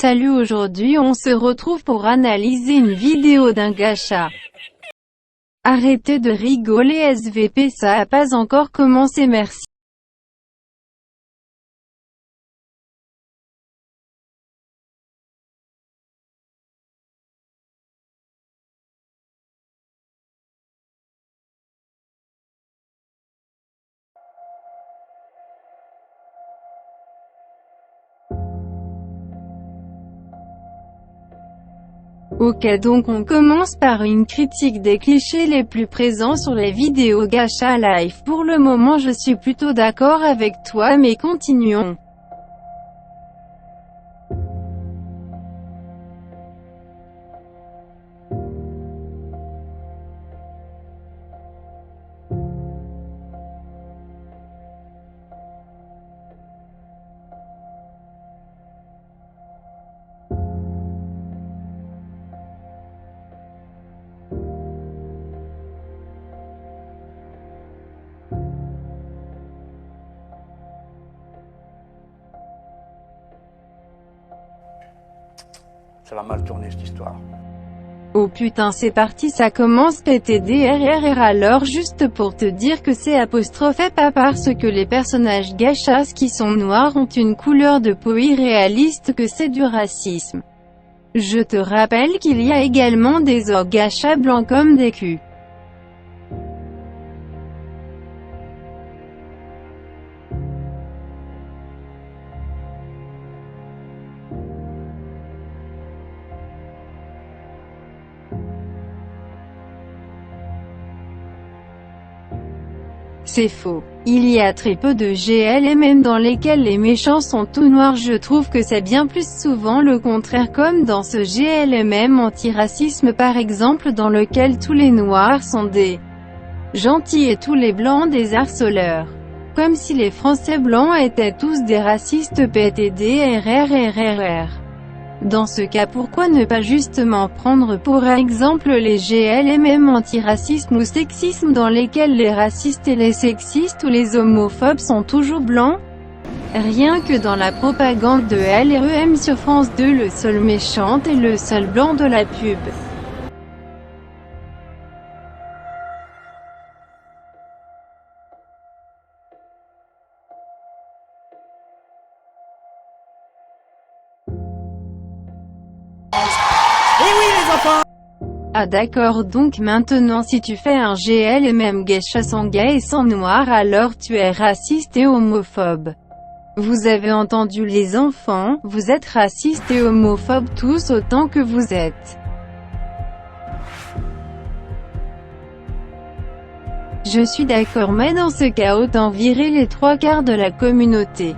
Salut, aujourd'hui on se retrouve pour analyser une vidéo d'un gacha. Arrêtez de rigoler SVP, ça a pas encore commencé, merci. Ok, donc on commence par une critique des clichés les plus présents sur les vidéos gacha live. Pour le moment je suis plutôt d'accord avec toi, mais continuons. Ça va mal tourner cette histoire. Oh putain, c'est parti, ça commence PTDRRR. Alors juste pour te dire que c'est apostrophe pas parce que les personnages gachas qui sont noirs ont une couleur de peau irréaliste que c'est du racisme. Je te rappelle qu'il y a également des orques gachas blancs comme des culs. C'est faux. Il y a très peu de GLMM dans lesquels les méchants sont tout noirs. Je trouve que c'est bien plus souvent le contraire, comme dans ce GLMM anti-racisme par exemple, dans lequel tous les noirs sont des gentils et tous les blancs des harceleurs. Comme si les Français blancs étaient tous des racistes. PTDRRRRR. Dans ce cas, pourquoi ne pas justement prendre pour exemple les GLMM anti-racisme ou sexisme dans lesquels les racistes et les sexistes ou les homophobes sont toujours blancs? Rien que dans la propagande de LREM sur France 2, le seul méchant est le seul blanc de la pub. Eh oui les enfants! Ah d'accord, donc maintenant si tu fais un GLMM gacha sans gay et sans noir, alors tu es raciste et homophobe. Vous avez entendu les enfants, vous êtes racistes et homophobes tous autant que vous êtes. Je suis d'accord, mais dans ce cas autant virer les 3/4 de la communauté.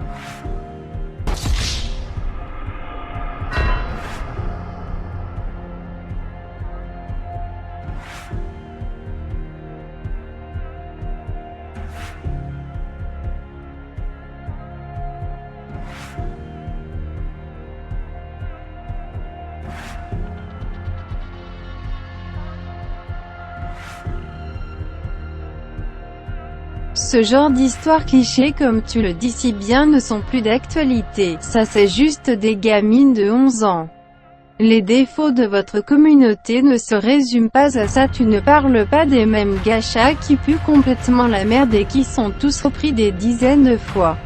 Ce genre d'histoires clichés comme tu le dis si bien ne sont plus d'actualité, ça c'est juste des gamines de 11 ans. Les défauts de votre communauté ne se résument pas à ça, tu ne parles pas des mêmes gachas qui puent complètement la merde et qui sont tous repris des dizaines de fois.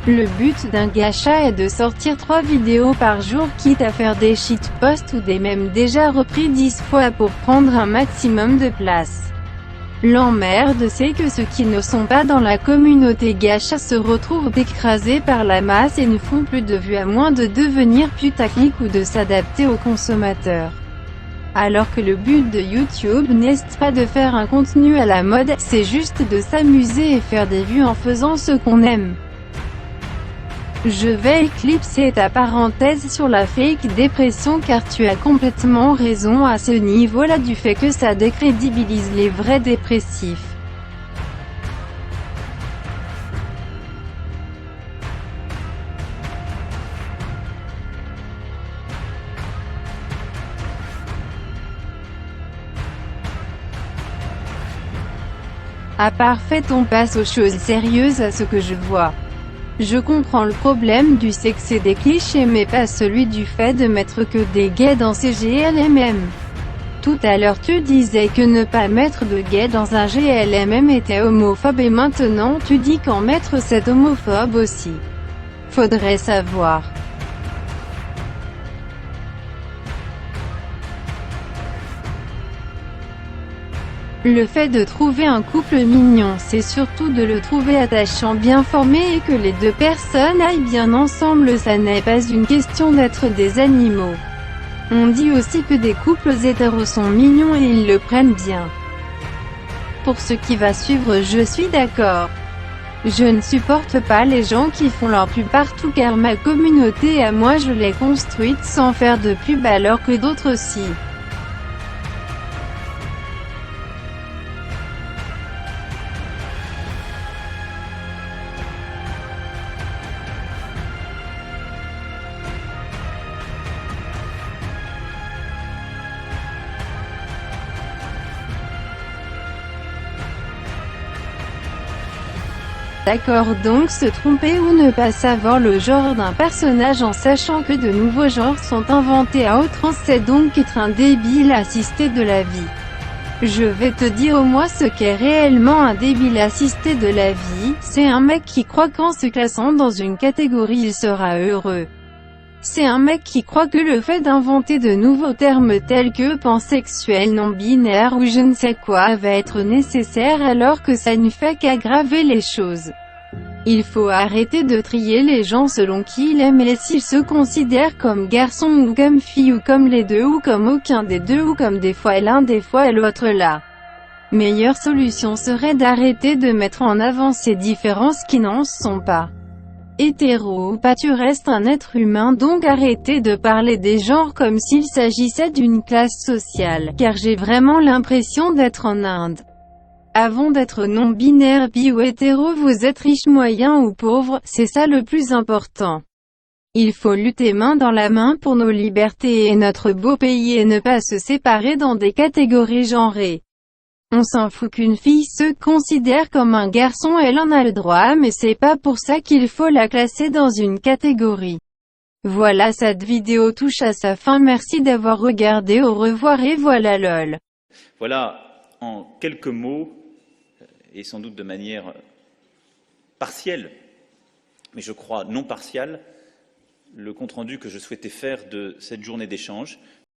Le but d'un gacha est de sortir 3 vidéos par jour, quitte à faire des shitposts ou des mèmes déjà repris 10 fois pour prendre un maximum de place. L'emmerde, c'est que ceux qui ne sont pas dans la communauté gacha se retrouvent écrasés par la masse et ne font plus de vues à moins de devenir putaclic ou de s'adapter aux consommateurs. Alors que le but de YouTube n'est pas de faire un contenu à la mode, c'est juste de s'amuser et faire des vues en faisant ce qu'on aime. Je vais éclipser ta parenthèse sur la fake dépression car tu as complètement raison à ce niveau-là du fait que ça décrédibilise les vrais dépressifs. À parfait, on passe aux choses sérieuses à ce que je vois. Je comprends le problème du sexe et des clichés mais pas celui du fait de mettre que des gays dans ces GLMM. Tout à l'heure tu disais que ne pas mettre de gays dans un GLMM était homophobe et maintenant tu dis qu'en mettre c'est homophobe aussi. Faudrait savoir. Le fait de trouver un couple mignon, c'est surtout de le trouver attachant, bien formé et que les deux personnes aillent bien ensemble, ça n'est pas une question d'être des animaux. On dit aussi que des couples hétéros sont mignons et ils le prennent bien. Pour ce qui va suivre, je suis d'accord. Je ne supporte pas les gens qui font leur pub partout car ma communauté à moi je l'ai construite sans faire de pub alors que d'autres aussi. D'accord, donc se tromper ou ne pas savoir le genre d'un personnage en sachant que de nouveaux genres sont inventés à outrance, c'est donc être un débile assisté de la vie. Je vais te dire au moins ce qu'est réellement un débile assisté de la vie, c'est un mec qui croit qu'en se classant dans une catégorie il sera heureux. C'est un mec qui croit que le fait d'inventer de nouveaux termes tels que pansexuel, non-binaire ou je ne sais quoi va être nécessaire alors que ça ne fait qu'aggraver les choses. Il faut arrêter de trier les gens selon qui il aime et s'ils se considèrent comme garçon ou comme fille ou comme les deux ou comme aucun des deux ou comme des fois l'un des fois l'autre. La meilleure solution serait d'arrêter de mettre en avant ces différences qui n'en sont pas. Hétéro ou pas, tu restes un être humain, donc arrêtez de parler des genres comme s'il s'agissait d'une classe sociale, car j'ai vraiment l'impression d'être en Inde. Avant d'être non-binaire, bi ou hétéro, vous êtes riche, moyen ou pauvre, c'est ça le plus important. Il faut lutter main dans la main pour nos libertés et notre beau pays et ne pas se séparer dans des catégories genrées. On s'en fout qu'une fille se considère comme un garçon, elle en a le droit, mais c'est pas pour ça qu'il faut la classer dans une catégorie. Voilà, cette vidéo touche à sa fin, merci d'avoir regardé, au revoir et voilà lol. Voilà, en quelques mots, et sans doute de manière partielle, mais je crois non partiale, le compte-rendu que je souhaitais faire de cette journée d'échange.